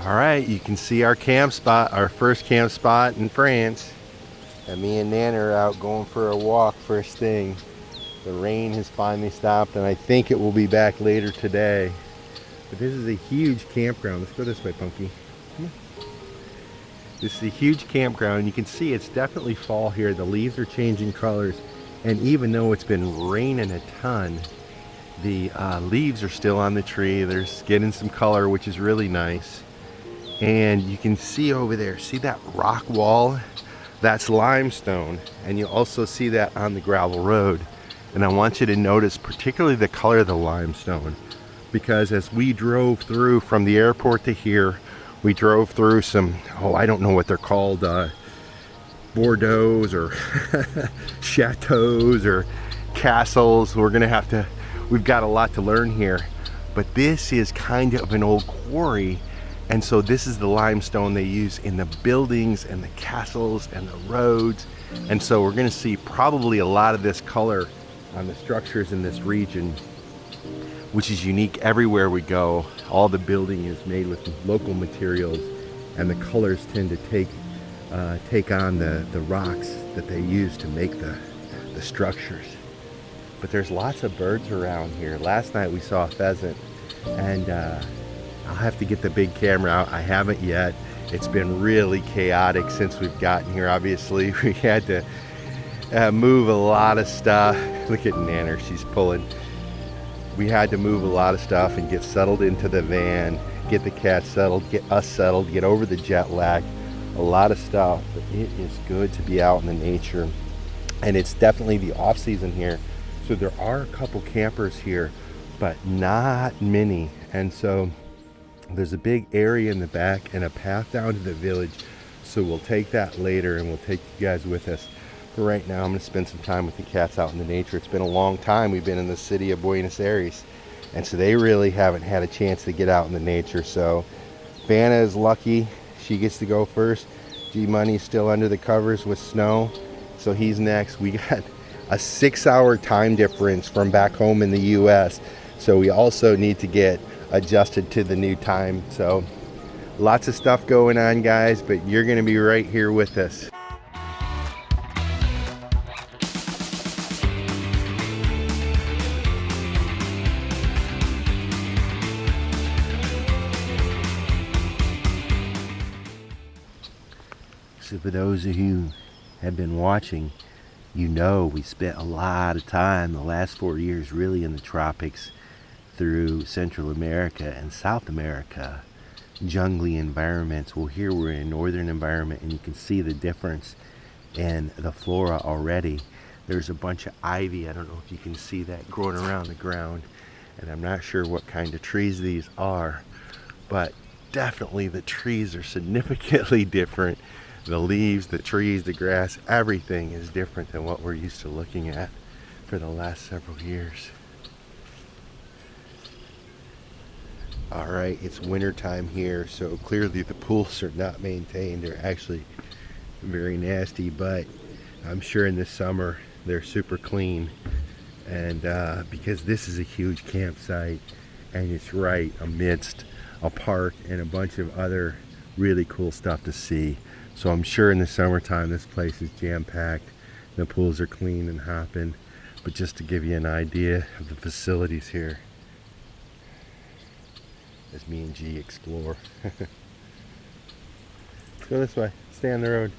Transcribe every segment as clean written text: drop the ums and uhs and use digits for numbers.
All right, you can see our camp spot, our first camp spot in France. And me and Nan are out going for a walk first thing. The rain has finally stopped and I think it will be back later today. But this is a huge campground. Let's go this way, Punky. Come on. This is a huge campground and you can see it's definitely fall here. The leaves are changing colors, and even though it's been raining a ton, the leaves are still on the tree. They're getting some color, which is really nice. And you can see over there, see that rock wall? That's limestone, and you also see that on the gravel road. And I want you to notice particularly the color of the limestone, because as we drove through from the airport to here, we drove through some, I don't know what they're called, Bordeaux or chateaus or castles. We've got a lot to learn here, but this is kind of an old quarry. And so this is the limestone they use in the buildings and the castles and the roads. And so we're going to see probably a lot of this color on the structures in this region, which is unique everywhere we go. All the building is made with local materials, and the colors tend to take on the rocks that they use to make the structures. But there's lots of birds around here. Last night we saw a pheasant, and I'll have to get the big camera out. I haven't yet. It's been really chaotic since we've gotten here. Obviously, we had to move a lot of stuff. Look at Nanner, she's pulling. We had to move a lot of stuff and get settled into the van, get the cats settled, get us settled, get over the jet lag. A lot of stuff, but it is good to be out in the nature. And it's definitely the off season here. So there are a couple campers here, but not many. And so there's a big area in the back and a path down to the village. So we'll take that later and we'll take you guys with us. But right now I'm going to spend some time with the cats out in the nature. It's been a long time we've been in the city of Buenos Aires, and so they really haven't had a chance to get out in the nature. So Vanna is lucky. She gets to go first. G-Money's still under the covers with snow, so he's next. We got a 6-hour time difference from back home in the US, so we also need to get adjusted to the new time. So lots of stuff going on, guys, but you're going to be right here with us. So for those of you who have been watching, you know we spent a lot of time the last 4 years really in the tropics, through Central America and South America, jungly environments. Well, here we're in a northern environment, and you can see the difference in the flora already. There's a bunch of ivy. I don't know if you can see that growing around the ground, and I'm not sure what kind of trees these are, but definitely the trees are significantly different. The leaves, the trees, the grass, everything is different than what we're used to looking at for the last several years. All right, it's winter time here, so clearly the pools are not maintained. They're actually very nasty, but I'm sure in the summer they're super clean. And because this is a huge campsite and it's right amidst a park and a bunch of other really cool stuff to see. So I'm sure in the summertime this place is jam-packed. The pools are clean and hopping. But just to give you an idea of the facilities here, as me and G explore. Let's go this way. Stay on the road.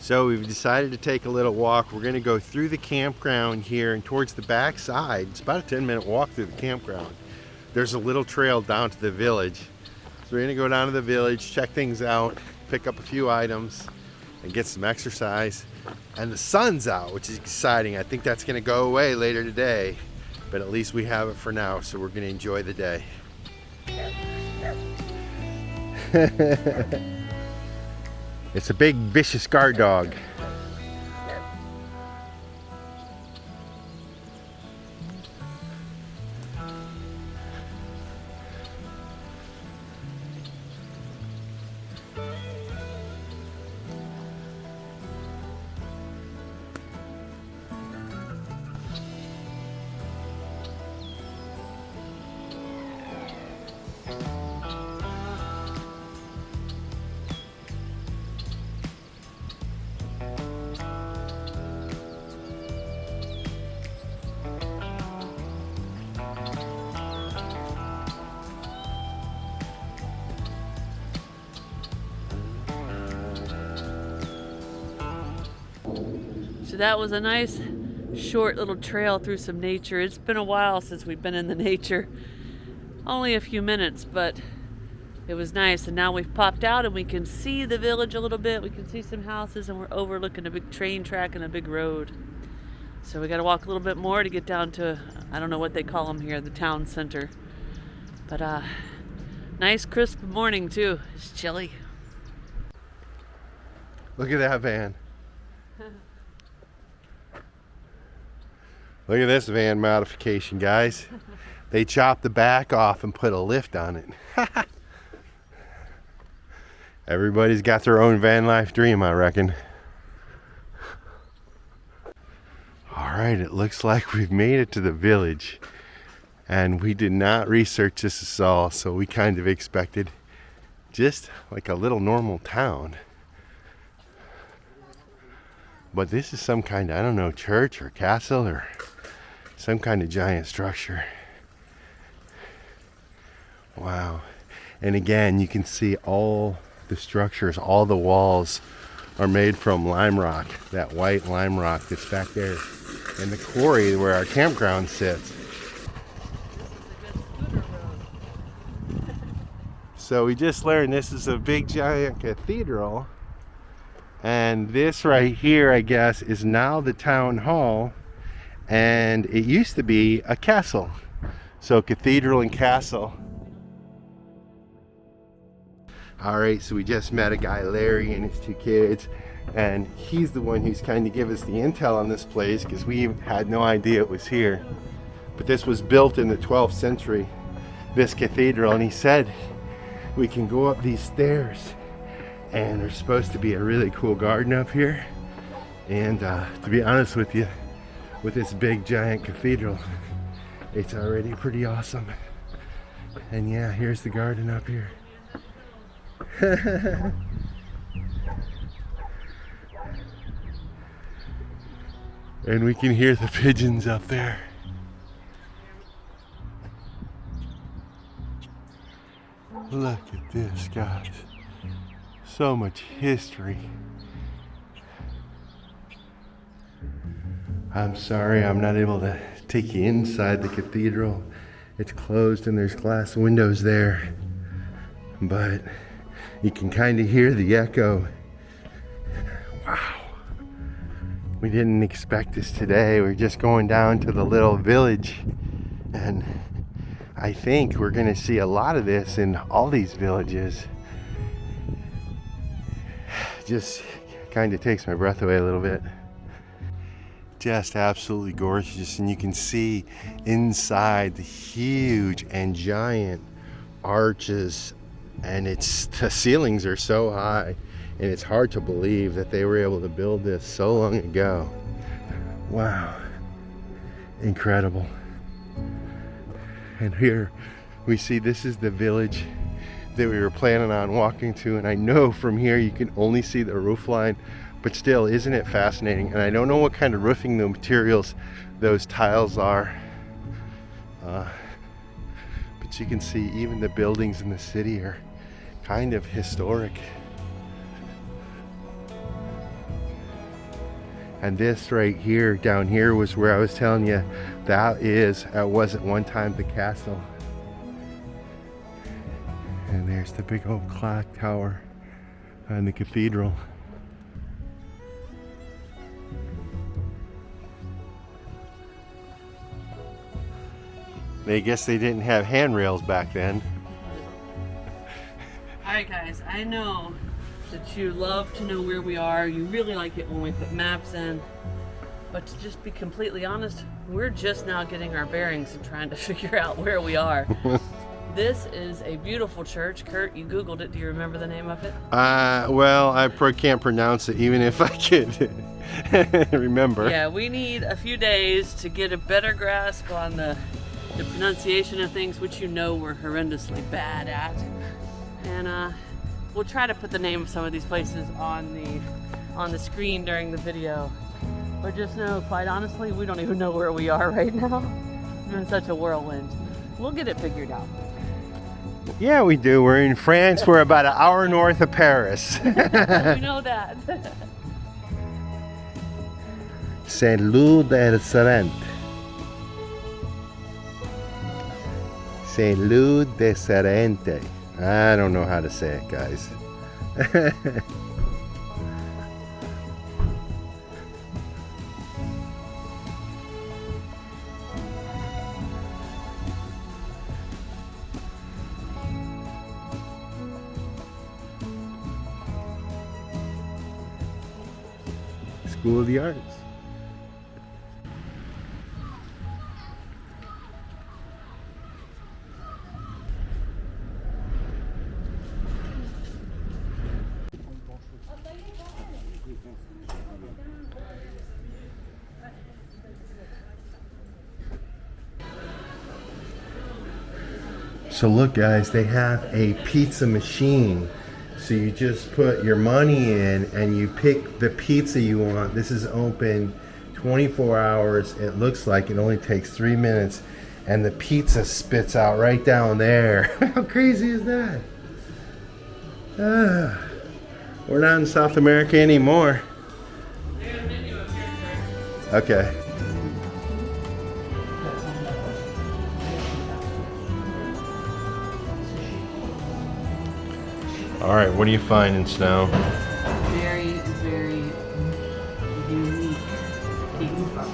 So we've decided to take a little walk. We're gonna go through the campground here and towards the back side. It's about a 10-minute walk through the campground. There's a little trail down to the village. So So we're gonna go down to the village, check things out, pick up a few items, and get some exercise. And the sun's out, which is exciting. I think that's gonna go away later today, but at least we have it for now, so we're gonna enjoy the day. It's a big vicious guard dog. So that was a nice short little trail through some nature. It's been a while since we've been in the nature. Only a few minutes, but it was nice. And now we've popped out and we can see the village a little bit. We can see some houses and we're overlooking a big train track and a big road. So we got to walk a little bit more to get down to, I don't know what they call them here, the town center. But nice crisp morning too. It's chilly. Look at that van. Look at this van modification, guys. They chopped the back off and put a lift on it. Everybody's got their own van life dream, I reckon. All right, it looks like we've made it to the village. And we did not research this at all, so we kind of expected just like a little normal town. But this is some kind of, I don't know, church or castle or some kind of giant structure. Wow. And again, you can see all the structures, all the walls are made from lime rock, that white lime rock that's back there in the quarry where our campground sits. So we just learned this is a big giant cathedral. And this right here, I guess, is now the town hall. And it used to be a castle. So cathedral and castle. All right, so we just met a guy, Larry, and his two kids. And he's the one who's kind of give us the intel on this place because we had no idea it was here. But this was built in the 12th century, this cathedral. And he said, we can go up these stairs. And there's supposed to be a really cool garden up here. And to be honest with you, with this big giant cathedral, it's already pretty awesome. And yeah, here's the garden up here. And we can hear the pigeons up there. Look at this, guys. So much history. I'm sorry I'm not able to take you inside the cathedral. It's closed and there's glass windows there. But you can kind of hear the echo. Wow. We didn't expect this today. We're just going down to the little village. And I think we're going to see a lot of this in all these villages. Just kind of takes my breath away a little bit. Just absolutely gorgeous, and you can see inside the huge and giant arches, and the ceilings are so high, and it's hard to believe that they were able to build this so long ago. Wow, incredible. And here we see this is the village that we were planning on walking to, and I know from here you can only see the roof line, but still, isn't it fascinating? And I don't know what kind of roofing the materials those tiles are, but you can see even the buildings in the city are kind of historic. And this right here, down here, was where I was telling you that was at one time the castle. And there There's the big old clock tower and the cathedral. I guess they didn't have handrails back then. Alright guys, I know that you love to know where we are. You really like it when we put maps in. But to just be completely honest, we're just now getting our bearings and trying to figure out where we are. This is a beautiful church. Kurt, you Googled it. Do you remember the name of it? Well, I can't pronounce it even if I could remember. Yeah, we need a few days to get a better grasp on the pronunciation of things, which you know we're horrendously bad at. And we'll try to put the name of some of these places on the screen during the video. But just know, quite honestly, we don't even know where we are right now. It's been such a whirlwind. We'll get it figured out. Yeah, we do. We're in France. We're about an hour north of Paris. We know that. Saint-Lô del Serente. Saint-Lô del Serente. I don't know how to say it, guys. School of the Arts. So look guys, they have a pizza machine. So you just put your money in and you pick the pizza you want. This is open 24 hours. It looks like it only takes 3 minutes and the pizza spits out right down there. How crazy is that? We're not in South America anymore. Okay. All right, what are you finding, Snow? Very, very unique pizza.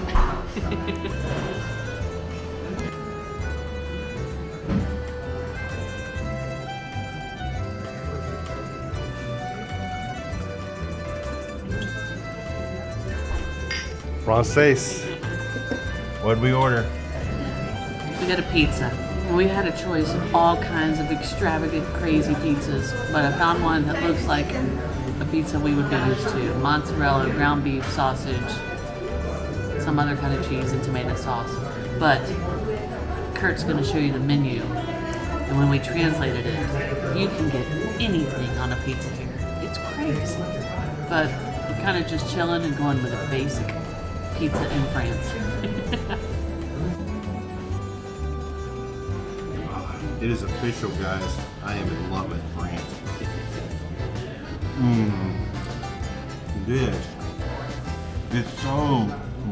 Francais. What'd we order? We got a pizza. And we had a choice of all kinds of extravagant, crazy pizzas, but I found one that looks like a pizza we would be used to. Mozzarella, ground beef, sausage, some other kind of cheese and tomato sauce. But Kurt's going to show you the menu. And when we translated it, you can get anything on a pizza here. It's crazy. But we're kind of just chilling and going with a basic pizza in France. It is official, guys. I am in love with France. This is so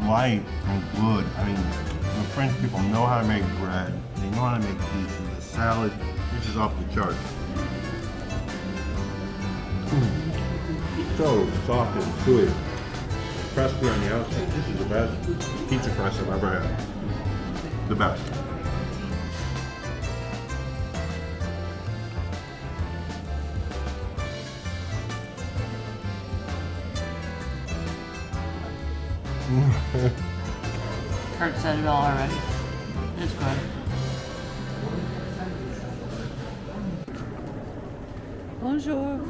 light and good. I mean, the French people know how to make bread. They know how to make pizza. The salad, this is off the charts. So soft and chewy. Crispy on the outside. This is the best pizza crust I've ever had. The best. Kurt said it all already. It's good. Bonjour.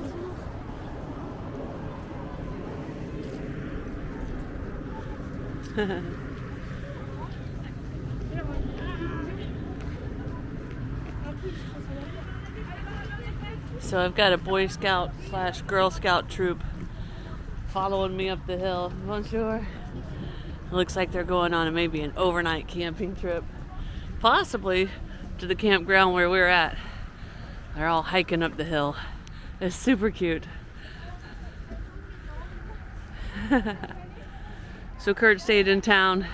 So I've got a Boy Scout / Girl Scout troop following me up the hill. Bonjour. It looks like they're going on maybe an overnight camping trip, possibly to the campground where we're at. They're all hiking up the hill. It's super cute. So Kurt stayed in town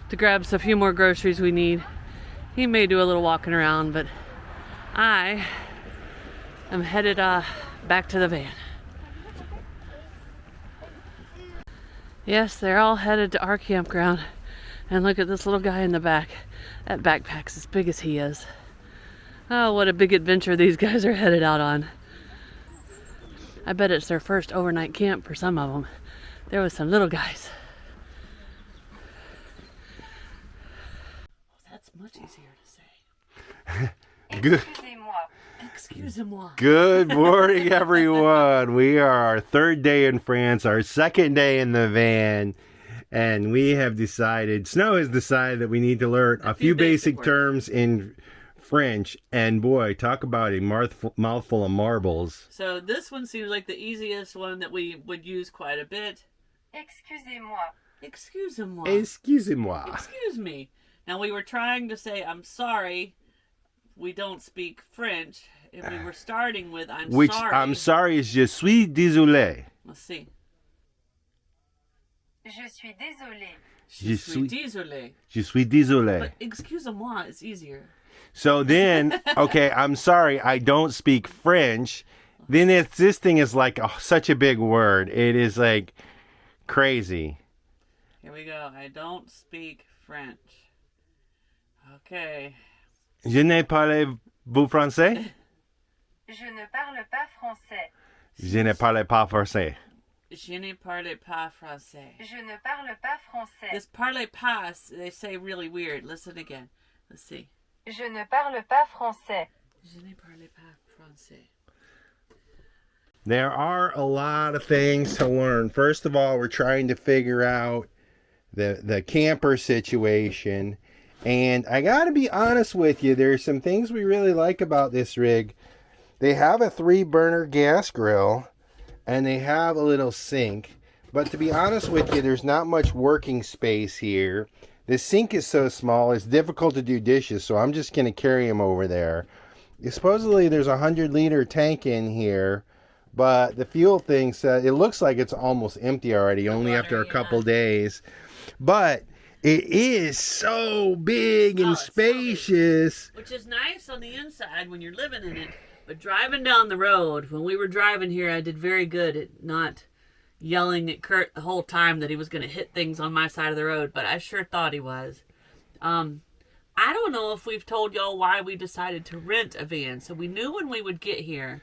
to grab a few more groceries we need. He may do a little walking around, but I I'm headed back to the van. Yes, they're all headed to our campground. And look at this little guy in the back. That backpack's as big as he is. Oh, what a big adventure these guys are headed out on. I bet it's their first overnight camp for some of them. There was some little guys. That's much easier to say. Good. Excusez-moi. Good morning, everyone. We are our third day in France, our second day in the van, and we have decided, Snow has decided that we need to learn a few basic terms in French, and boy, talk about a mouthful of marbles. So this one seems like the easiest one that we would use quite a bit. Excusez-moi. Excusez-moi. Excusez-moi. Excuse me. Now we were trying to say I'm sorry. We don't speak French. And we were starting with I'm Which, sorry. I'm sorry is je suis désolé. Let's see. Je suis désolé. Je suis désolé. Je suis désolé. But excusez-moi is easier. So then, okay, I'm sorry, I don't speak French. Then this thing is like such a big word. It is like crazy. Here we go. I don't speak French. Okay. Je ne parle-vous français? Je ne parle pas français. Je ne parle pas français. Je ne parle pas français. Je ne parle pas français. This parle pas, they say really weird. Listen again. Let's see. Je ne parle pas français. Je ne parle pas français. There are a lot of things to learn. First of all, we're trying to figure out the camper situation. And I got to be honest with you, there's some things we really like about this rig. They have a 3-burner gas grill, and they have a little sink. But to be honest with you, there's not much working space here. The sink is so small, it's difficult to do dishes, so I'm just going to carry them over there. Supposedly, there's a 100-liter tank in here, but the fuel thing says it looks like it's almost empty already, only after a couple days. But it is so big and spacious. So big. Which is nice on the inside when you're living in it. But driving down the road, when we were driving here, I did very good at not yelling at Curt the whole time that he was going to hit things on my side of the road. But I sure thought he was. I don't know if we've told y'all why we decided to rent a van. So we knew when we would get here,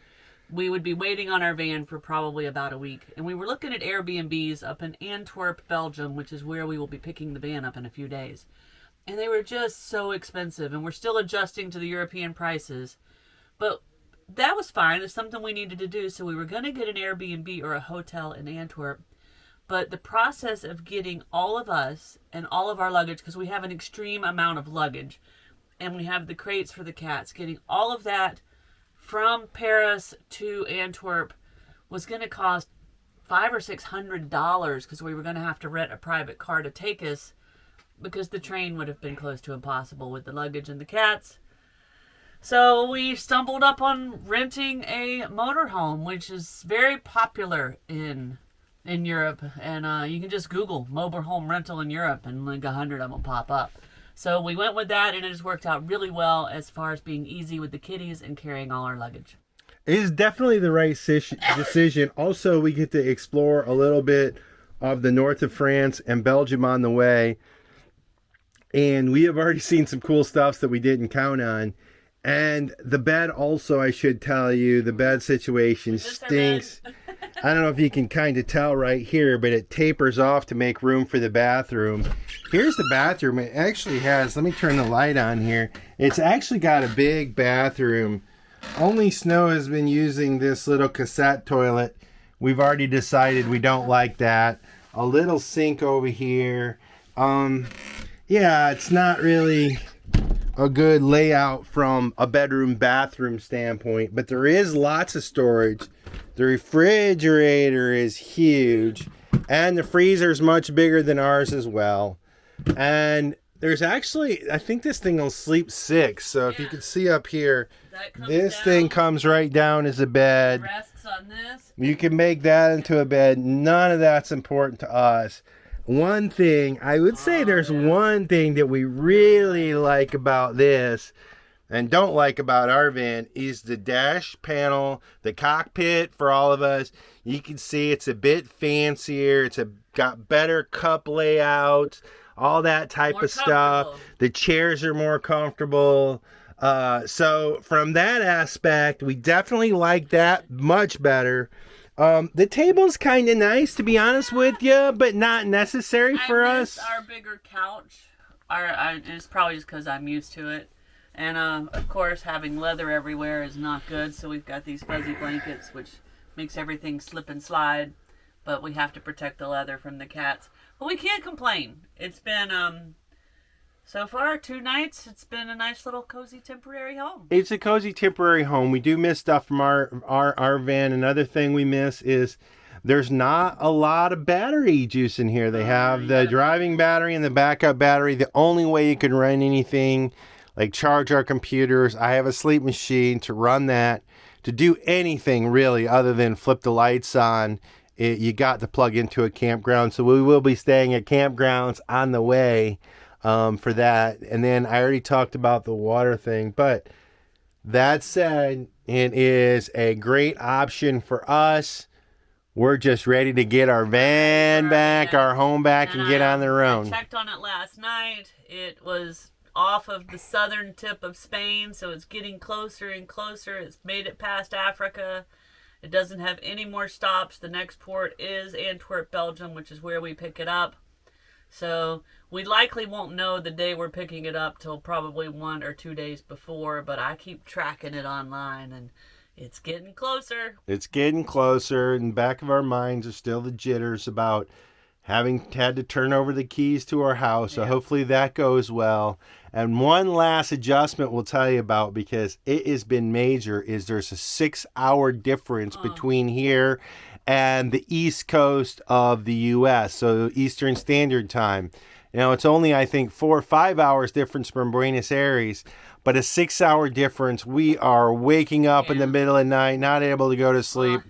we would be waiting on our van for probably about a week. And we were looking at Airbnbs up in Antwerp, Belgium, which is where we will be picking the van up in a few days. And they were just so expensive. And we're still adjusting to the European prices. But that was fine. It's something we needed to do. So we were going to get an Airbnb or a hotel in Antwerp. But the process of getting all of us and all of our luggage, because we have an extreme amount of luggage, and we have the crates for the cats, getting all of that from Paris to Antwerp was going to cost $500 or $600 because we were going to have to rent a private car to take us because the train would have been close to impossible with the luggage and the cats. So we stumbled up on renting a motorhome, which is very popular in Europe. And you can just Google motorhome rental in Europe and like 100 of them will pop up. So we went with that, and it has worked out really well as far as being easy with the kitties and carrying all our luggage. It is definitely the right decision. Also, we get to explore a little bit of the north of France and Belgium on the way. And we have already seen some cool stuff that we didn't count on. And the bed also, I should tell you, the bed situation stinks. I don't know if you can kind of tell right here, but it tapers off to make room for the bathroom. Here's the bathroom. It actually has, let me turn the light on here. It's actually got a big bathroom. Only Snow has been using this little cassette toilet. We've already decided we don't like that. A little sink over here. Yeah, it's not really a good layout from a bedroom bathroom standpoint, but there is lots of storage. The refrigerator is huge, and the freezer is much bigger than ours as well. And there's actually, I think this thing will sleep 6. So if you can see up here, this thing comes right down as a bed. Rests on this. You can make that into a bed. None of that's important to us. One thing, I would say there's one thing that we really like about this. and don't like about our van is the dash panel, the cockpit for all of us. You can see it's a bit fancier. Got better cup layouts, all that type More of stuff. comfortable. The chairs are more comfortable. So from that aspect, we definitely like that much better. The table's kind of nice, to be honest with you, but not necessary for I miss us. our bigger couch. It's probably just because I'm used to it. And of course, having leather everywhere is not good. So we've got these fuzzy blankets, which makes everything slip and slide. But we have to protect the leather from the cats. But we can't complain. It's been so far 2 nights. It's been a nice little cozy temporary home. It's a cozy temporary home. We do miss stuff from our van. Another thing we miss is there's not a lot of battery juice in here. They have the driving battery and the backup battery. The only way you can run anything, like charge our computers. I have a sleep machine to run that. To do anything really other than flip the lights on, you got to plug into a campground. So we will be staying at campgrounds on the way for that. And then I already talked about the water thing. But that said, it is a great option for us. We're just ready to get our van back, our home back, and get on the road. I checked on it last night. It was off of the southern tip of Spain, so it's getting closer and closer. It's made it past Africa. It doesn't have any more stops. The next port is Antwerp, Belgium, which is where we pick it up. So we likely won't know the day we're picking it up till probably 1 or 2 days before, but I keep tracking it online, and it's getting closer. It's getting closer. In the back of our minds are still the jitters about having had to turn over the keys to our house. So hopefully that goes well. And one last adjustment we'll tell you about, because it has been major, is there's a 6-hour difference between here and the east coast of the U.S., so Eastern Standard Time. You know, it's only, I think, 4 or 5 hours difference from Buenos Aires, but a 6-hour difference. We are waking up in the middle of the night, not able to go to sleep.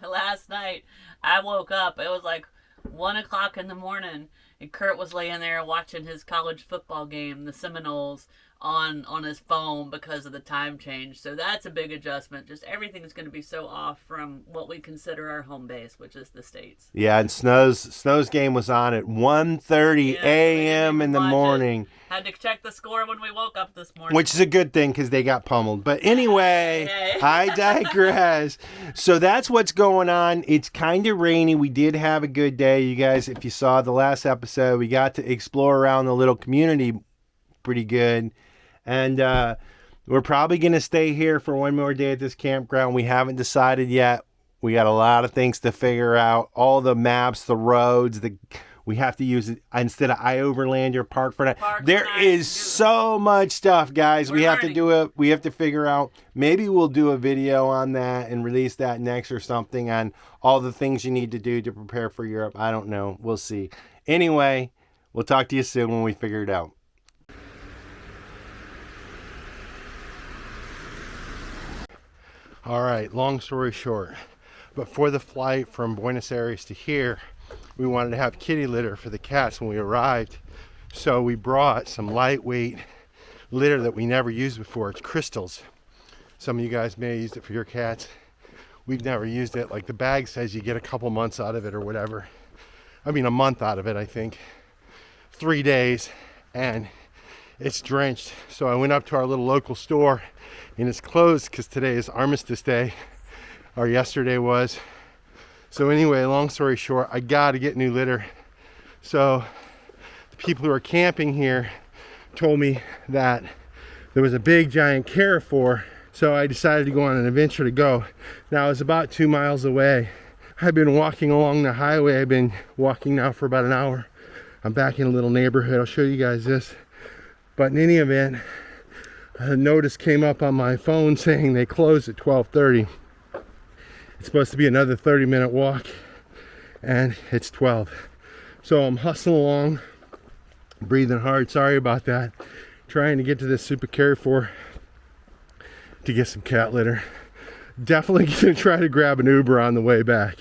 Last night, I woke up. It was like 1 o'clock in the morning, and Curt was laying there watching his college football game, the Seminoles, on his phone because of the time change. So that's a big adjustment. Just everything's going to be so off from what we consider our home base, which is the States. Yeah, and Snow's game was on at 1:30 a.m. in the morning. Had to check the score when we woke up this morning. Which is a good thing because they got pummeled. But anyway, I digress. So that's what's going on. It's kind of rainy. We did have a good day. You guys, if you saw the last episode, we got to explore around the little community pretty good. And we're probably going to stay here for one more day at this campground. We haven't decided yet. We got a lot of things to figure out. All the maps, the roads, we have to use it instead of iOverland or Park for Night. There is so much stuff, guys. We have to do it. We have to figure out. Maybe we'll do a video on that and release that next or something on all the things you need to do to prepare for Europe. I don't know. We'll see. Anyway, we'll talk to you soon when we figure it out. All right, long story short, but for the flight from Buenos Aires to here, we wanted to have kitty litter for the cats when we arrived. So we brought some lightweight litter that we never used before. It's crystals. Some of you guys may have used it for your cats. We've never used it. Like the bag says you get a couple months out of it or whatever. I mean, a month out of it, I think. 3 days, and it's drenched. So I went up to our little local store, and it's closed because today is Armistice Day, or yesterday was. So anyway, long story short, I got to get new litter. So the people who are camping here told me that there was a big giant Carrefour. So I decided to go on an adventure to go. Now it's about 2 miles away. I've been walking along the highway. I've been walking now for about an hour. I'm back in a little neighborhood. I'll show you guys this. But in any event, a notice came up on my phone saying they closed at 12:30. It's supposed to be another 30-minute walk, and it's 12. So I'm hustling along, breathing hard. Sorry about that. Trying to get to this super Carrefour to get some cat litter. Definitely gonna try to grab an Uber on the way back.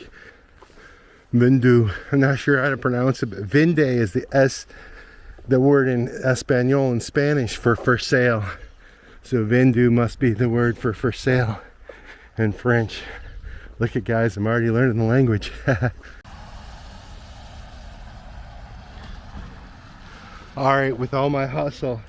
Vindu. I'm not sure how to pronounce it, but Vinde is the word in Espanol and Spanish for sale. So vendu must be the word for sale in French. Look at guys, I'm already learning the language. All right, with all my hustle,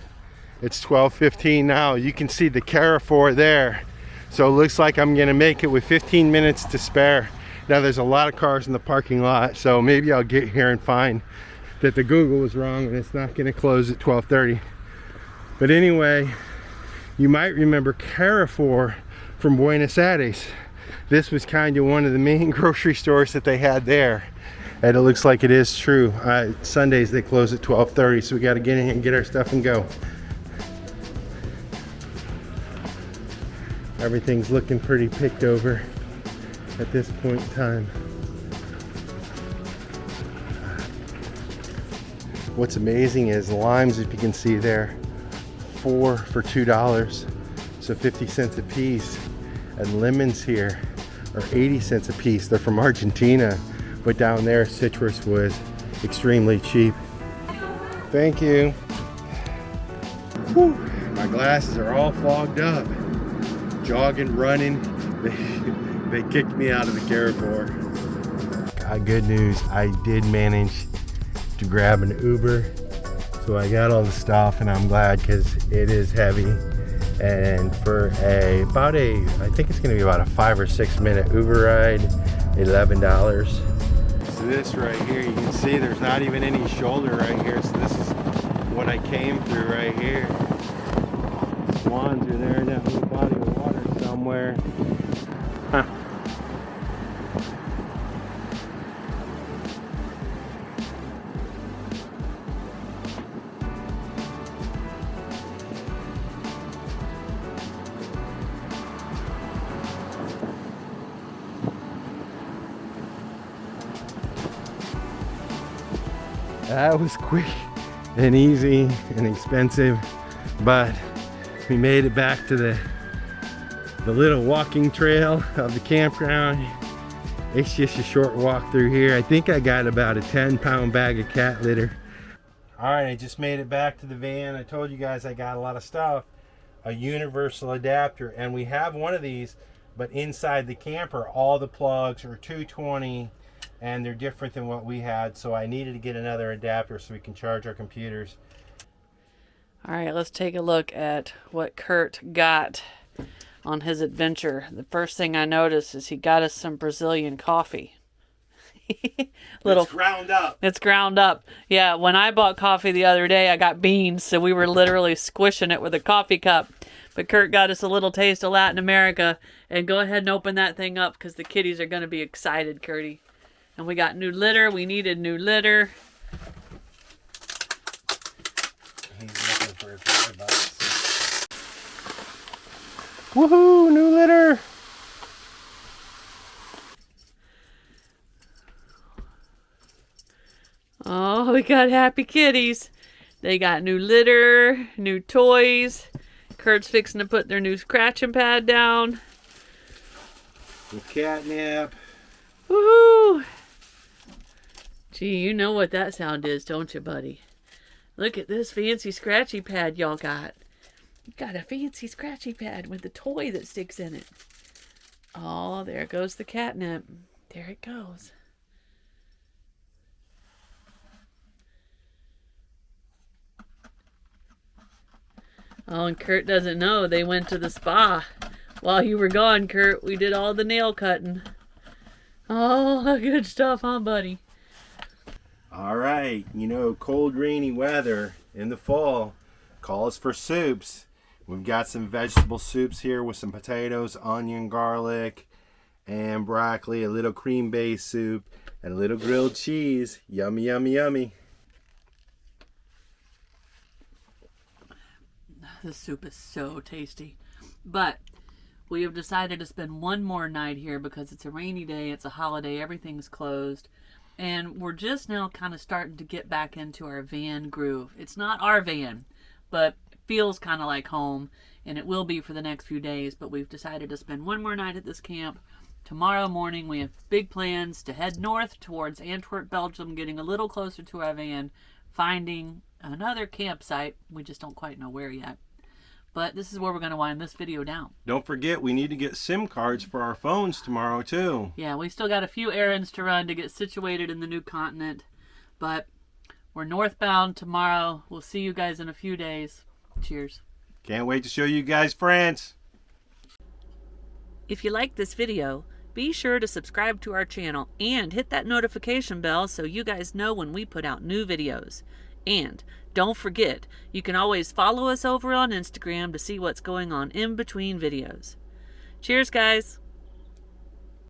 it's 12:15 now. You can see the Carrefour there. So it looks like I'm gonna make it with 15 minutes to spare. Now there's a lot of cars in the parking lot, so maybe I'll get here and find that the Google was wrong and it's not gonna close at 12:30. But anyway, you might remember Carrefour from Buenos Aires. This was kind of one of the main grocery stores that they had there. And it looks like it is true. Sundays they close at 12:30, so we gotta get in here and get our stuff and go. Everything's looking pretty picked over at this point in time. What's amazing is the limes, if you can see there, 4 for $2, so 50 cents a piece. And lemons here are 80 cents a piece. They're from Argentina, but down there citrus was extremely cheap. Thank you. Whew. My glasses are all fogged up. Jogging, running, they kicked me out of the Carrefour. Good news, I did manage to grab an Uber, so I got all the stuff, and I'm glad because it is heavy. And for I think it's gonna be about a 5 or 6 minute Uber ride, $11. So this right here, you can see there's not even any shoulder right here, so this is what I came through right here. Swans are there in that little body of water somewhere. Huh. That was quick and easy and expensive, but we made it back to the little walking trail of the campground. It's just a short walk through here. I think I got about a 10-pound bag of cat litter. All right, I just made it back to the van. I told you guys I got a lot of stuff. A universal adapter, and we have one of these, but inside the camper, all the plugs are 220, and they're different than what we had, so I needed to get another adapter so we can charge our computers. All right, let's take a look at what Curt got on his adventure. The first thing I noticed is he got us some Brazilian coffee. It's ground up. It's ground up. Yeah, when I bought coffee the other day, I got beans, so we were literally squishing it with a coffee cup. But Curt got us a little taste of Latin America. And go ahead and open that thing up because the kitties are going to be excited, Curty. And we got new litter. We needed new litter. He's looking for $5. Woohoo! New litter! Oh, we got happy kitties. They got new litter, new toys. Curt's fixing to put their new scratching pad down. With catnip. Woohoo! Gee, you know what that sound is, don't you, buddy? Look at this fancy scratchy pad y'all got. You got a fancy scratchy pad with a toy that sticks in it. Oh, there goes the catnip. There it goes. Oh, and Curt doesn't know they went to the spa. While you were gone, Curt, we did all the nail cutting. Oh, good stuff, huh, buddy? All right, you know, cold, rainy weather in the fall calls for soups. We've got some vegetable soups here with some potatoes, onion, garlic, and broccoli, a little cream-based soup, and a little grilled cheese. Yummy, yummy, yummy. This soup is so tasty. But we have decided to spend one more night here because it's a rainy day, it's a holiday, everything's closed. And we're just now kind of starting to get back into our van groove. It's not our van, but it feels kind of like home. And it will be for the next few days. But we've decided to spend one more night at this camp. Tomorrow morning we have big plans to head north towards Antwerp, Belgium, getting a little closer to our van, finding another campsite. We just don't quite know where yet. But this is where we're going to wind this video down. Don't forget, we need to get SIM cards for our phones tomorrow too. Yeah, we still got a few errands to run to get situated in the new continent. But we're northbound tomorrow. We'll see you guys in a few days. Cheers. Can't wait to show you guys France. If you like this video, be sure to subscribe to our channel and hit that notification bell so you guys know when we put out new videos. And don't forget, you can always follow us over on Instagram to see what's going on in between videos. Cheers, guys!